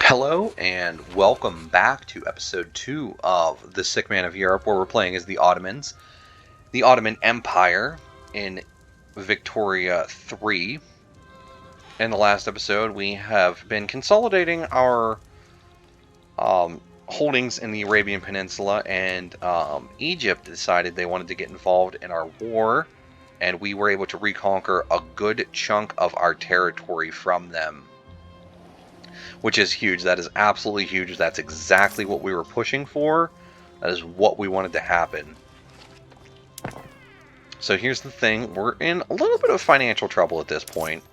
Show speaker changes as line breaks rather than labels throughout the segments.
Hello and welcome back to episode 2 of The Sick Man of Europe, where we're playing as the Ottomans, the Ottoman Empire in Victoria 3. In the last episode, we have been consolidating our holdings in the Arabian Peninsula, and Egypt decided they wanted to get involved in our war, and we were able to reconquer a good chunk of our territory from them. Which is huge. That is absolutely huge. That's exactly what we were pushing for. That is what we wanted to happen. So here's the thing. We're in a little bit of financial trouble at this point.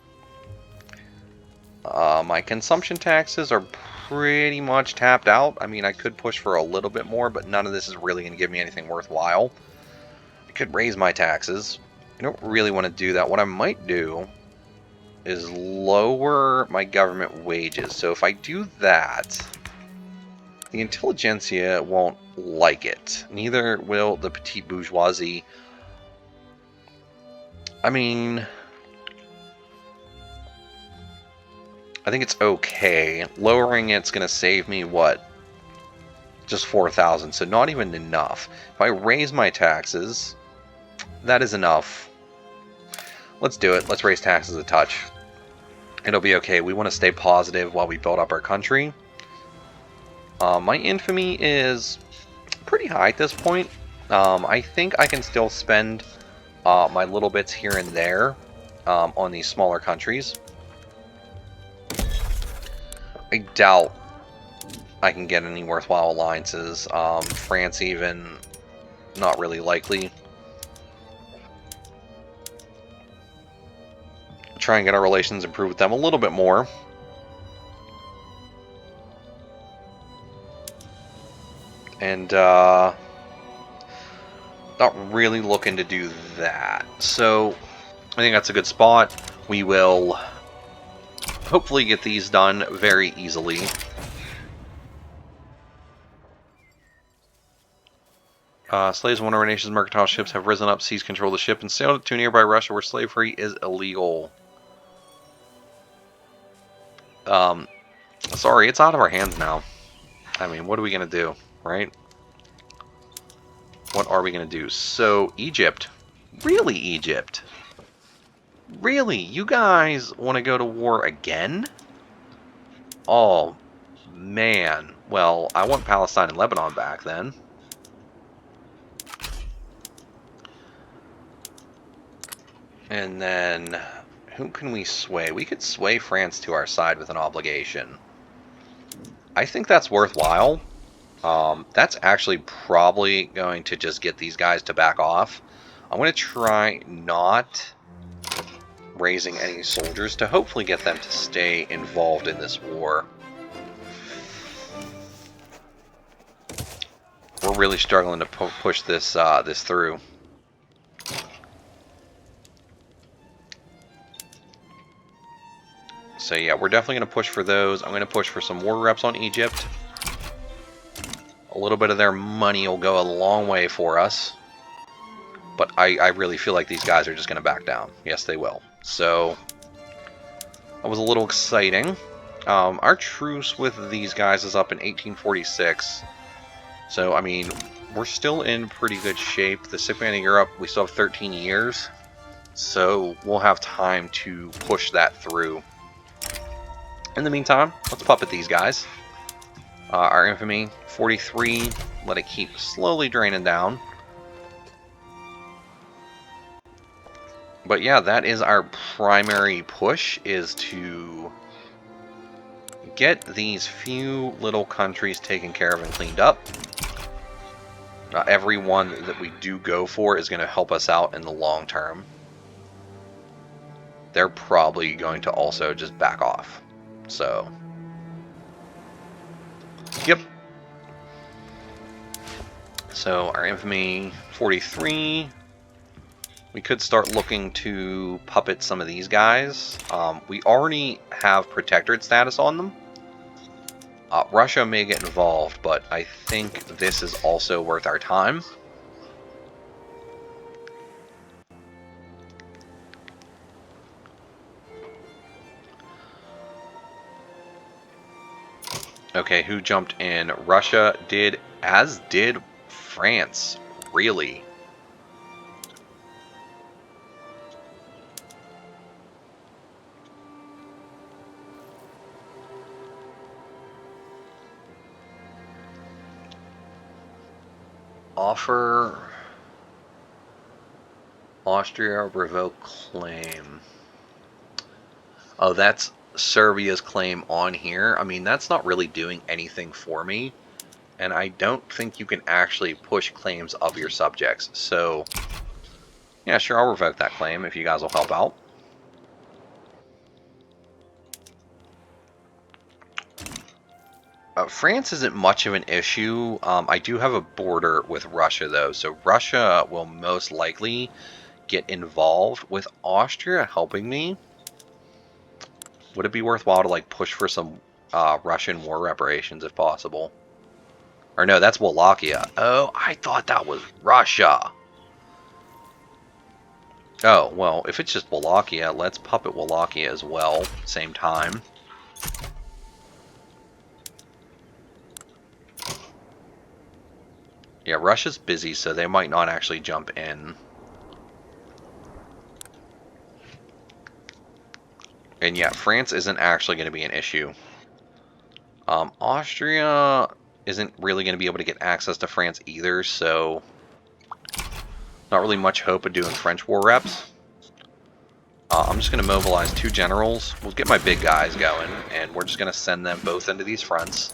My consumption taxes are pretty much tapped out. I mean, I could push for a little bit more, but none of this is really going to give me anything worthwhile. I could raise my taxes. I don't really want to do that. What I might do is lower my government wages. So if I do that, the intelligentsia won't like it. Neither will the petite bourgeoisie. I mean, I think it's okay. Lowering it's going to save me, what? Just 4,000, so not even enough. If I raise my taxes, that is enough. Let's do it. Let's raise taxes a touch. It'll be okay. We want to stay positive while we build up our country. My infamy is pretty high at this point. I think I can still spend my little bits here and there on these smaller countries. I doubt I can get any worthwhile alliances. France even, not really likely. Try and get our relations improved with them a little bit more. And not really looking to do that. So I think that's a good spot. We will hopefully get these done very easily. Slaves of one of our nation's mercantile ships have risen up, seized control of the ship, and sailed to nearby Russia where slavery is illegal. Sorry, it's out of our hands now. I mean, what are we going to do, right? What are we going to do? So, Egypt. Really, Egypt? Really? You guys want to go to war again? Oh, man. Well, I want Palestine and Lebanon back then. And then, who can we sway? We could sway France to our side with an obligation. I think that's worthwhile. That's actually probably going to just get these guys to back off. I'm going to try not raising any soldiers to hopefully get them to stay involved in this war. We're really struggling to push this this through. So yeah, we're definitely going to push for those. I'm going to push for some war reps on Egypt. A little bit of their money will go a long way for us. But I really feel like these guys are just going to back down. Yes, they will. So that was a little exciting. Our truce with these guys is up in 1846. So, I mean, we're still in pretty good shape. The Sick Man of Europe, we still have 13 years. So we'll have time to push that through. In the meantime, let's puppet these guys. Our infamy, 43. Let it keep slowly draining down. But yeah, that is our primary push, is to get these few little countries taken care of and cleaned up. Every one that we do go for is going to help us out in the long term. They're probably going to also just back off. So, yep. So our infamy, 43. We could start looking to puppet some of these guys. We already have protectorate status on them. Russia may get involved, but I think this is also worth our time. Okay, who jumped in? Russia did, as did France. Really? Offer Austria revoke claim. Oh, that's Serbia's claim on here. I mean, that's not really doing anything for me. And I don't think you can actually push claims of your subjects. So, yeah, sure, I'll revoke that claim if you guys will help out. France isn't much of an issue. I do have a border with Russia, though. So Russia will most likely get involved with Austria helping me. Would it be worthwhile to like push for some Russian war reparations if possible? Or no, that's Wallachia. Oh, I thought that was Russia. Oh, well, if it's just Wallachia, let's puppet Wallachia as well, same time. Yeah, Russia's busy, so they might not actually jump in. And yeah, France isn't actually going to be an issue. Austria isn't really going to be able to get access to France either, so not really much hope of doing French war reps. I'm just going to mobilize 2 generals. We'll get my big guys going, and we're just going to send them both into these fronts.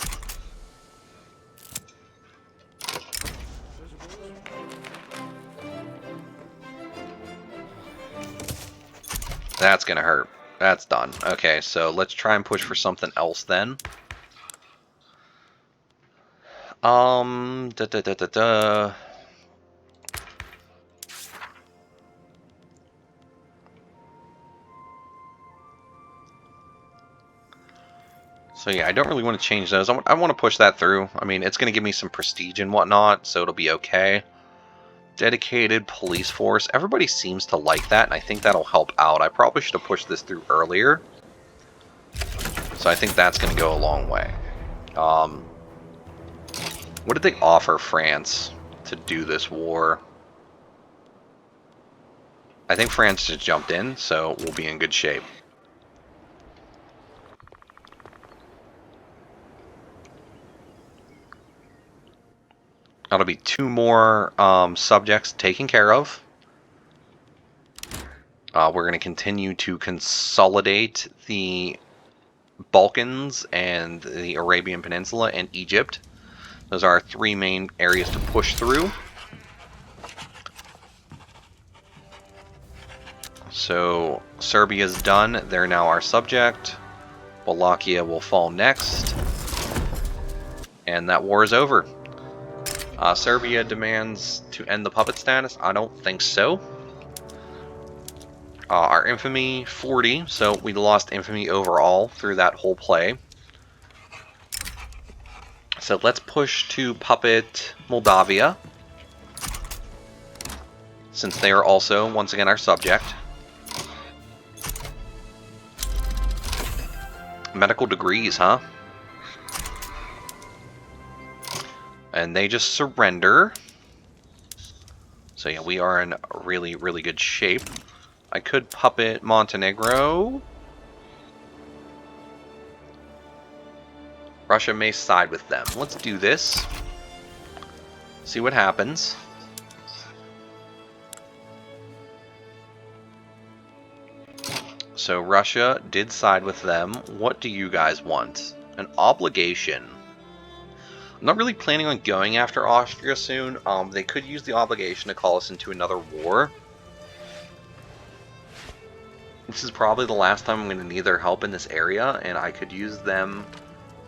That's going to hurt. That's done. Okay, so let's try and push for something else then. Da da da da da. So yeah, I don't really want to change those. I want to push that through. I mean, it's going to give me some prestige and whatnot, so it'll be okay. Dedicated police force. Everybody seems to like that, and I think that'll help out. I probably should have pushed this through earlier. So I think that's going to go a long way. What did they offer France to do this war? I think France just jumped in, so we'll be in good shape. That'll be 2 more subjects taken care of. We're going to continue to consolidate the Balkans and the Arabian Peninsula and Egypt. Those are our 3 main areas to push through. So Serbia's done. They're now our subject. Wallachia will fall next. And that war is over. Serbia demands to end the puppet status. I don't think so. Our infamy 40, so we lost infamy overall through that whole play. So let's push to puppet Moldavia, since they are also, once again, our subject. Medical degrees, huh? And they just surrender. So yeah, we are in really, really good shape. I could puppet Montenegro. Russia may side with them. Let's do this. See what happens. So Russia did side with them. What do you guys want? An obligation. I'm not really planning on going after Austria soon. They could use the obligation to call us into another war. This is probably the last time I'm going to need their help in this area, and I could use them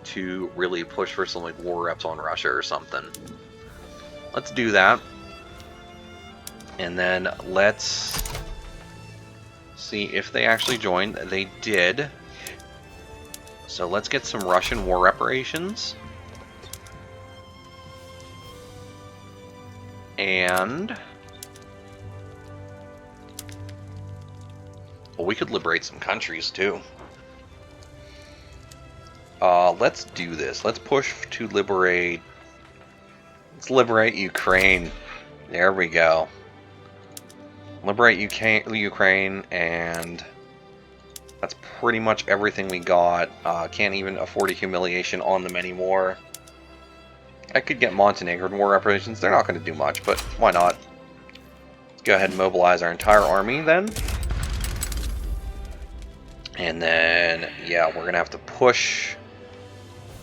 to really push for some like war reps on Russia or something. Let's do that. And then let's see if they actually joined. They did. So let's get some Russian war reparations. And well, we could liberate some countries too. Let's do this. Let's push to liberate. Let's liberate Ukraine. There we go. Liberate Ukraine, and that's pretty much everything we got. Can't even afford a humiliation on them anymore. I could get Montenegro in war reparations. They're not going to do much, but why not? Let's go ahead and mobilize our entire army then. And then, yeah, we're going to have to push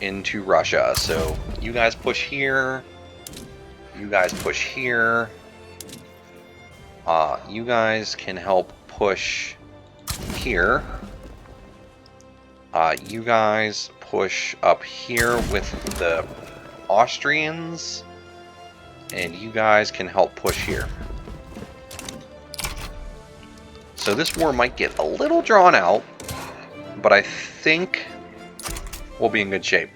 into Russia. So you guys push here. You guys push here. You guys can help push here. You guys push up here with the Austrians. And you guys can help push here. So this war might get a little drawn out, but I think we'll be in good shape.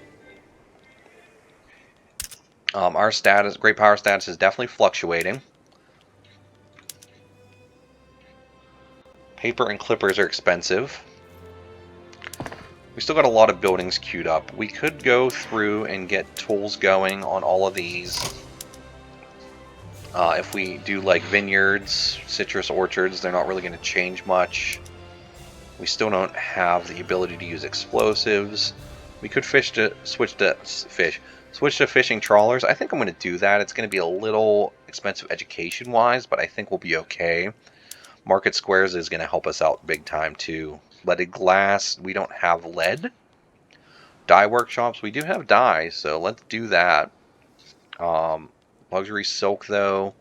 Our status, great power status, is definitely fluctuating. Paper and clippers are expensive. We still got a lot of buildings queued up. We could go through and get tools going on all of these. If we do like vineyards, citrus orchards, they're not really going to change much. We still don't have the ability to use explosives. We could switch to fishing trawlers. I think I'm going to do that. It's going to be a little expensive education-wise, but I think we'll be okay. Market squares is going to help us out big time too. Leaded glass, we don't have lead. Dye workshops, we do have dye, so let's do that. Luxury silk though,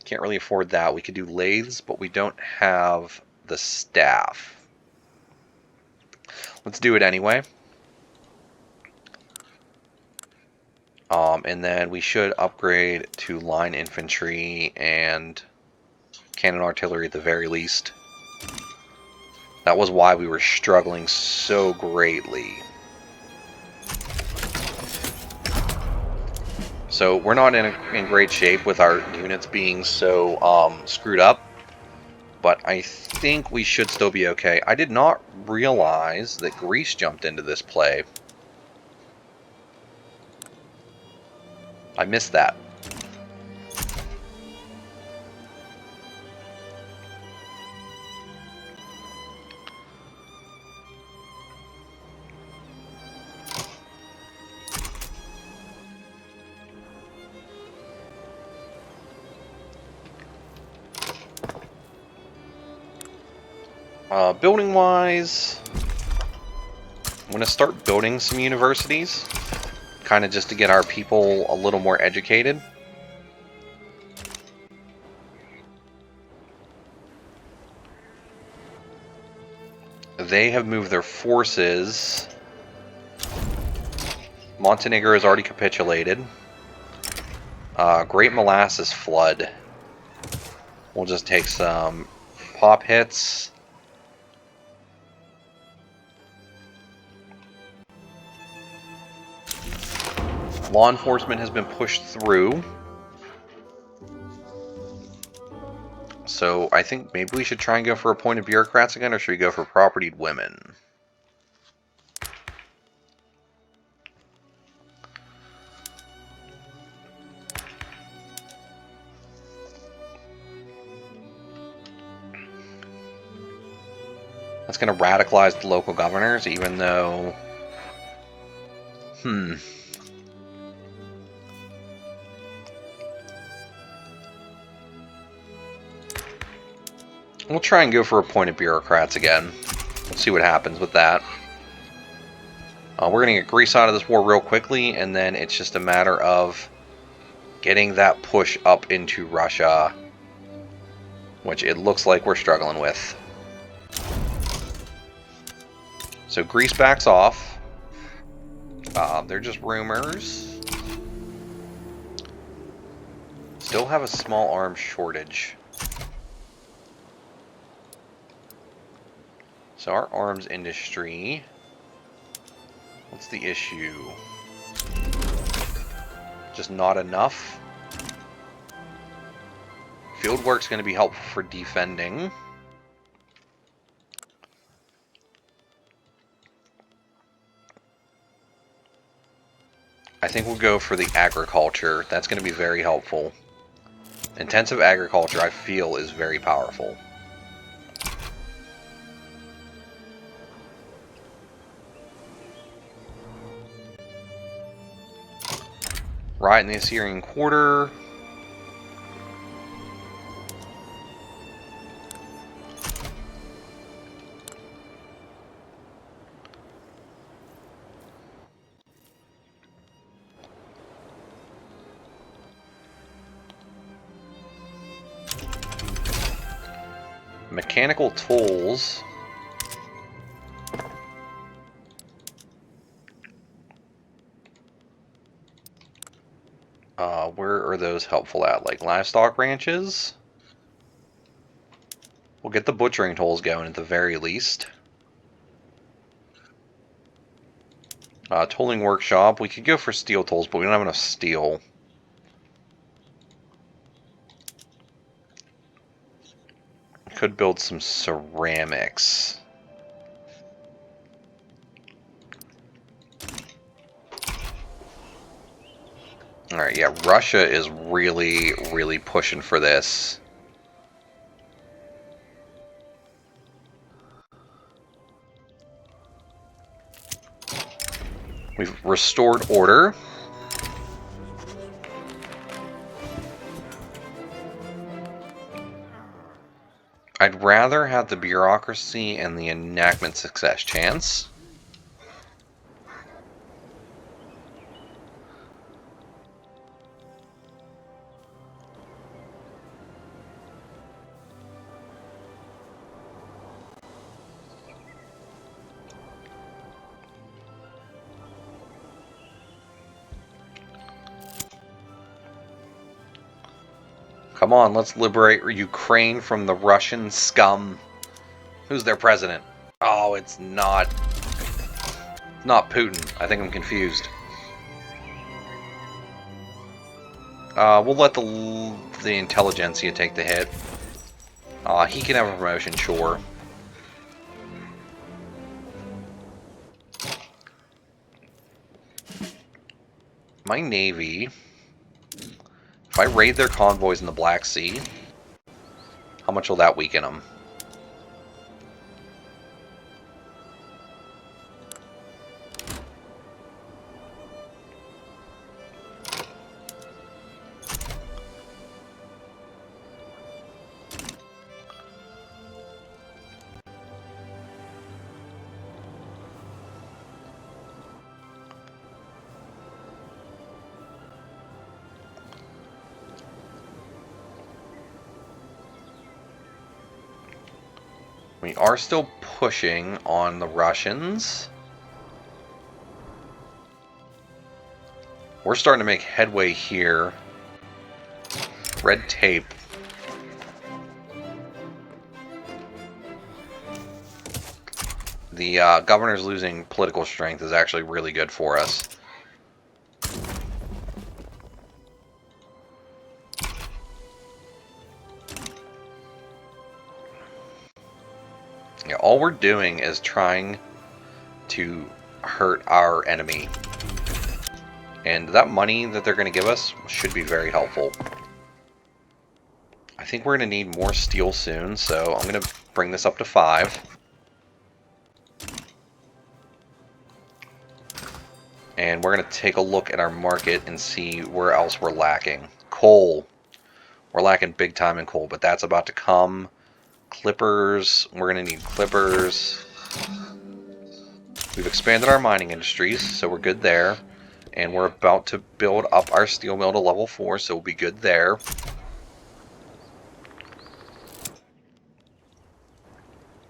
can't really afford that. We could do lathes, but we don't have the staff. Let's do it anyway. And then we should upgrade to line infantry and cannon artillery at the very least. That was why we were struggling so greatly. So we're not in great shape with our units being so screwed up. But I think we should still be okay. I did not realize that Greece jumped into this play. I missed that. Building wise, I'm going to start building some universities, kind of just to get our people a little more educated. They have moved their forces. Montenegro has already capitulated. Great molasses flood. We'll just take some pop hits. Law enforcement has been pushed through. So I think maybe we should try and go for appointed bureaucrats again, or should we go for propertied women? That's going to radicalize the local governors, even though... We'll try and go for appointed bureaucrats again. Let's see what happens with that. We're going to get Greece out of this war real quickly, and then it's just a matter of getting that push up into Russia, which it looks like we're struggling with. So Greece backs off. They're just rumors. Still have a small arms shortage. So our arms industry, what's the issue? Just not enough. Fieldwork's going to be helpful for defending. I think we'll go for the agriculture. That's going to be very helpful. Intensive agriculture, I feel, is very powerful. Right in the Assyrian quarter. Mechanical tools. Where are those helpful at? Like livestock ranches? We'll get the butchering tools going at the very least. Tooling workshop. We could go for steel tools, but we don't have enough steel. Could build some ceramics. Alright, yeah, Russia is really, really pushing for this. We've restored order. I'd rather have the bureaucracy and the enactment success chance. Come on, let's liberate Ukraine from the Russian scum. Who's their president? Oh, it's not Putin. I think I'm confused. We'll let the intelligentsia take the hit. He can have a promotion, sure. My navy, if I raid their convoys in the Black Sea, how much will that weaken them? We are still pushing on the Russians. We're starting to make headway here. Red tape. The governor's losing political strength is actually really good for us. Yeah, all we're doing is trying to hurt our enemy. And that money that they're going to give us should be very helpful. I think we're going to need more steel soon, so I'm going to bring this up to 5. And we're going to take a look at our market and see where else we're lacking. Coal. We're lacking big time in coal, but that's about to come. Clippers. We're going to need clippers. We've expanded our mining industries, so we're good there. And we're about to build up our steel mill to level 4, so we'll be good there.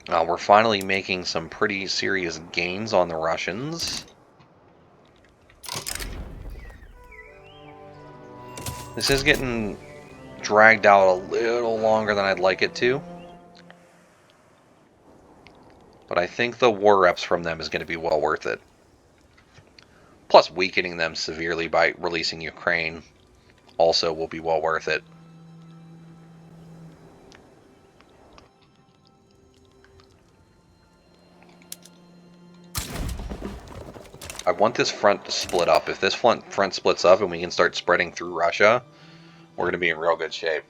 We're finally making some pretty serious gains on the Russians. This is getting dragged out a little longer than I'd like it to. But I think the war reps from them is going to be well worth it. Plus weakening them severely by releasing Ukraine also will be well worth it. I want this front to split up. If this front splits up and we can start spreading through Russia, we're going to be in real good shape.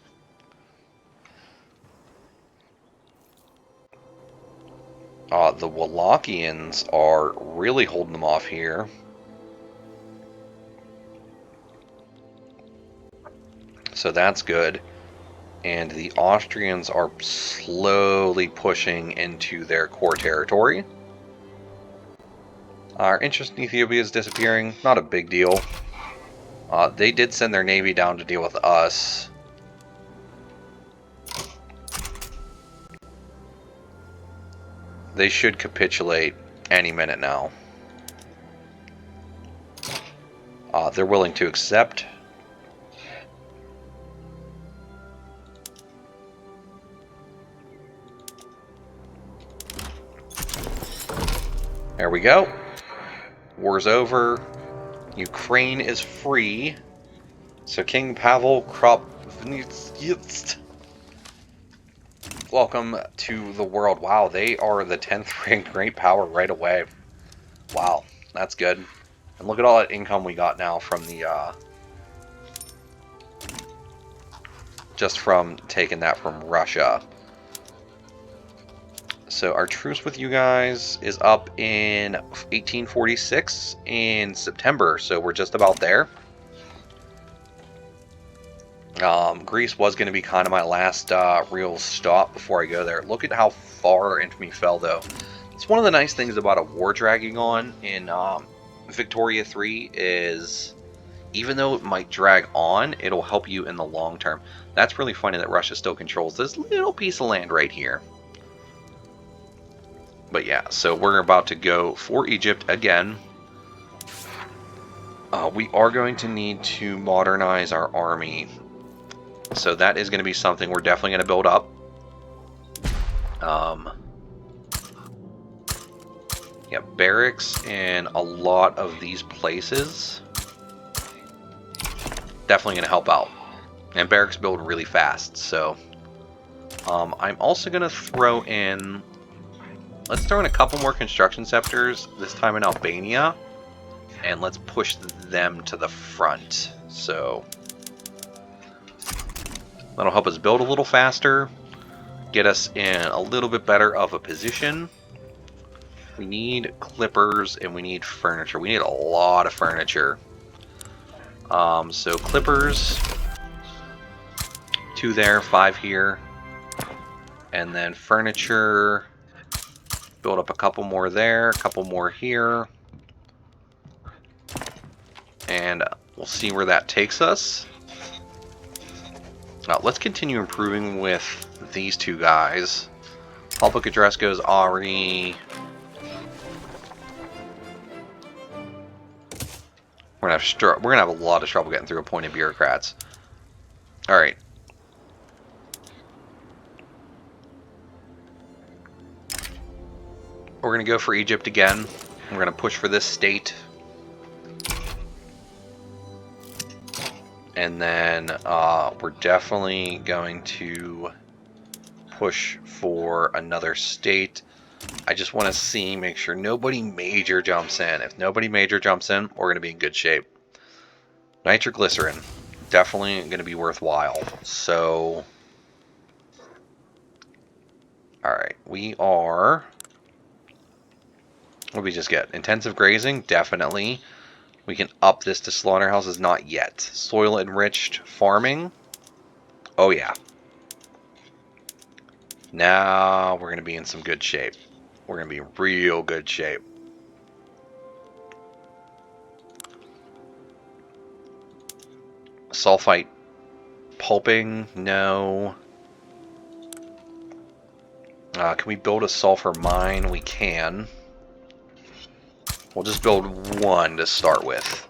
The Wallachians are really holding them off here. So that's good. And the Austrians are slowly pushing into their core territory. Our interest in Ethiopia is disappearing. Not a big deal. They did send their navy down to deal with us. They should capitulate any minute now. They're willing to accept. There we go. War's over. Ukraine is free. So King Pavel Kropyvnytsk, welcome to the world. Wow, they are the 10th ranked great power right away. Wow, that's good. And look at all that income we got now from the just from taking that from Russia. So our truce with you guys is up in 1846 in September, so we're just about there. Greece was going to be kind of my last real stop before I go there. Look at how far our infamy fell, though. It's one of the nice things about a war dragging on in Victoria 3 is even though it might drag on, it'll help you in the long term. That's really funny that Russia still controls this little piece of land right here. But yeah, so we're about to go for Egypt again. We are going to need to modernize our army. So that is going to be something we're definitely going to build up. Yeah, barracks in a lot of these places. Definitely going to help out. And barracks build really fast, so... I'm also going to throw in... Let's throw in a couple more construction scepters, this time in Albania. And let's push them to the front. So... that'll help us build a little faster. Get us in a little bit better of a position. We need clippers and we need furniture. We need a lot of furniture. So clippers, 2 there, 5 here, and then furniture, build up a couple more there, a couple more here, and we'll see where that takes us. Now let's continue improving with these 2 guys. Public address goes already. We're gonna have a lot of trouble getting through appointed bureaucrats. All right. We're gonna go for Egypt again. We're gonna push for this state, and then we're definitely going to push for another state. I just want to make sure nobody major jumps in. If nobody major jumps in, we're going to be in good shape. Nitroglycerin, definitely going to be worthwhile. So, alright, we are... what did we just get? Intensive grazing, definitely. We can up this to slaughterhouses, not yet. Soil enriched farming, oh yeah. Now we're going to be in some good shape. We're going to be in real good shape. Sulfite pulping? No. Can we build a sulfur mine? We can. We'll just build 1 to start with.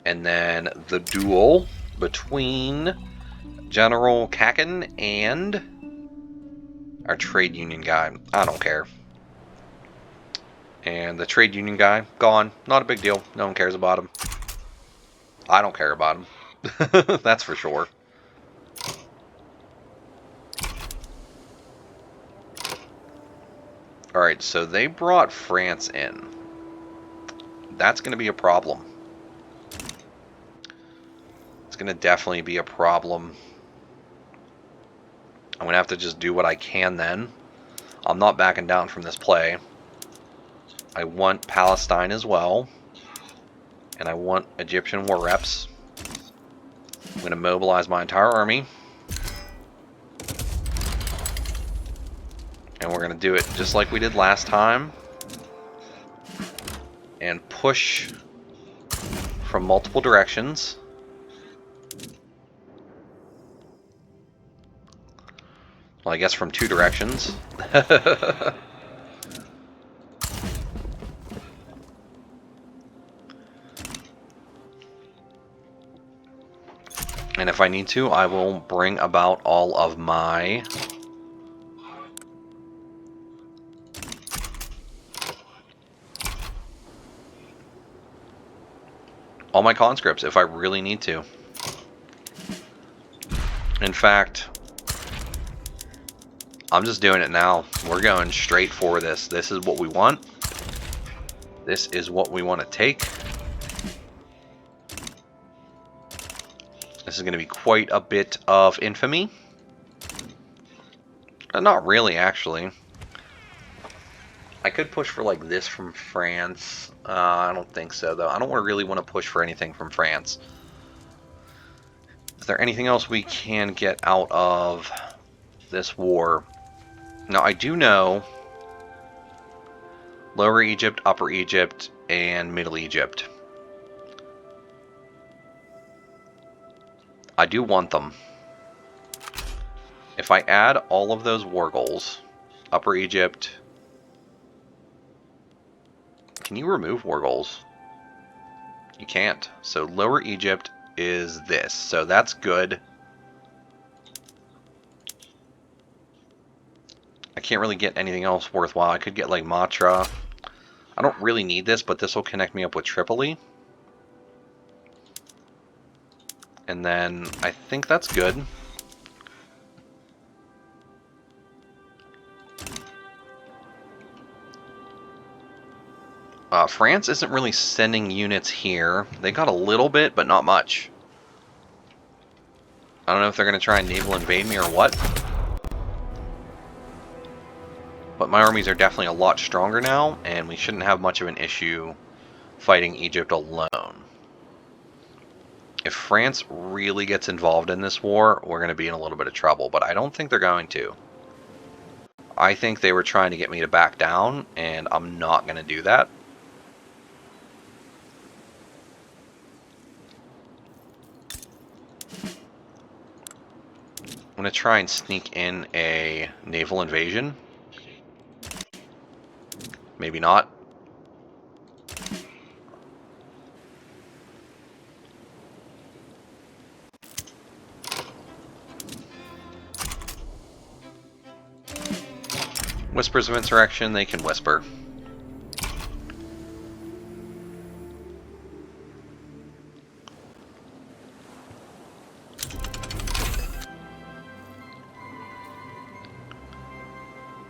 And then the duel between General Kakin and our trade union guy. I don't care. And the trade union guy, gone. Not a big deal. No one cares about him. I don't care about him. That's for sure. Alright, so they brought France in. that's going to be a problem. It's going to definitely be a problem. I'm going to have to just do what I can then. I'm not backing down from this play. I want Palestine as well. And I want Egyptian war reps. I'm going to mobilize my entire army. And we're going to do it just like we did last time. And push from multiple directions. Well, I guess from 2 directions. And if I need to, I will bring about all of my conscripts if I really need to. In fact, I'm just doing it now. We're going straight for this. This is what we want. This is what we want to take. This is going to be quite a bit of infamy. Not really, actually. I could push for like this from France. I don't think so, though. I don't really want to push for anything from France. Is there anything else we can get out of this war? Now, I do know Lower Egypt, Upper Egypt, and Middle Egypt. I do want them. If I add all of those war goals, Upper Egypt... Can you remove war goals? You can't. So Lower Egypt is this. So that's good. I can't really get anything else worthwhile. I could get like Matra. I don't really need this, but this will connect me up with Tripoli. And then I think that's good. France isn't really sending units here. They got a little bit, but not much. I don't know if they're going to try and naval invade me or what. But my armies are definitely a lot stronger now, and we shouldn't have much of an issue fighting Egypt alone. If France really gets involved in this war, we're going to be in a little bit of trouble, but I don't think they're going to. I think they were trying to get me to back down, and I'm not going to do that. I'm going to try and sneak in a naval invasion. Maybe not. Whispers of insurrection, they can whisper.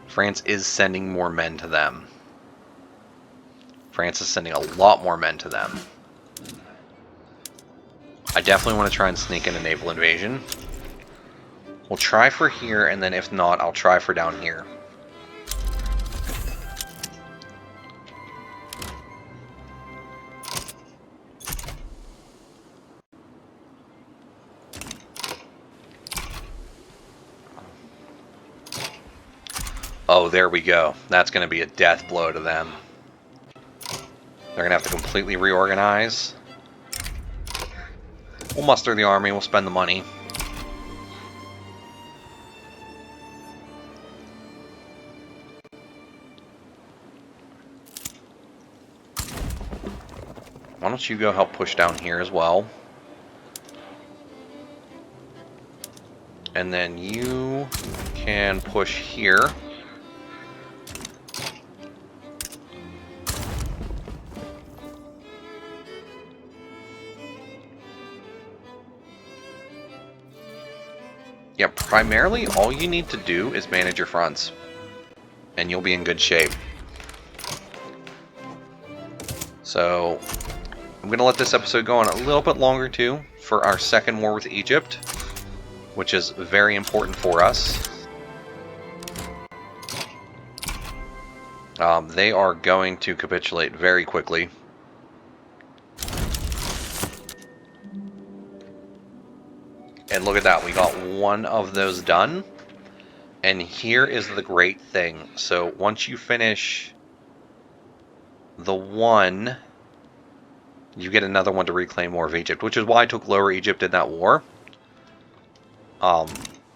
France is sending more men to them. France is sending a lot more men to them. I definitely want to try and sneak in a naval invasion. We'll try for here, and then if not, I'll try for down here. Oh, there we go. That's going to be a death blow to them. They're going to have to completely reorganize. We'll muster the army, we'll spend the money. Why don't you go help push down here as well? And then you can push here. Yeah, primarily all you need to do is manage your fronts, and you'll be in good shape. So I'm going to let this episode go on a little bit longer too for our second war with Egypt, which is very important for us. They are going to capitulate very quickly. And look at that, we got one of those done. And here is the great thing. So once you finish the one, you get another one to reclaim more of Egypt, which is why I took Lower Egypt in that war.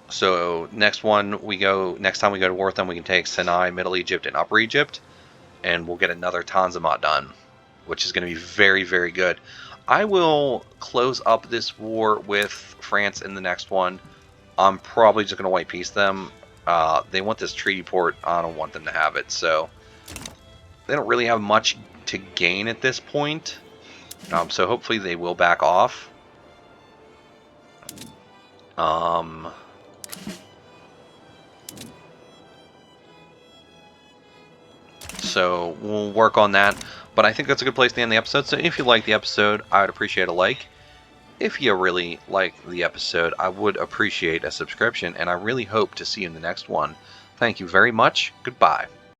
So next time we go to war with them, we can take Sinai, Middle Egypt, and Upper Egypt, and we'll get another Tanzimat done, which is going to be very, very good. I will close up this war with France in the next one. I'm probably just going to white peace them. They want this treaty port. I don't want them to have it, so they don't really have much to gain at this point. So hopefully they will back off. So we'll work on that. But I think that's a good place to end the episode. So if you like the episode, I would appreciate a like. If you really like the episode, I would appreciate a subscription. And I really hope to see you in the next one. Thank you very much. Goodbye.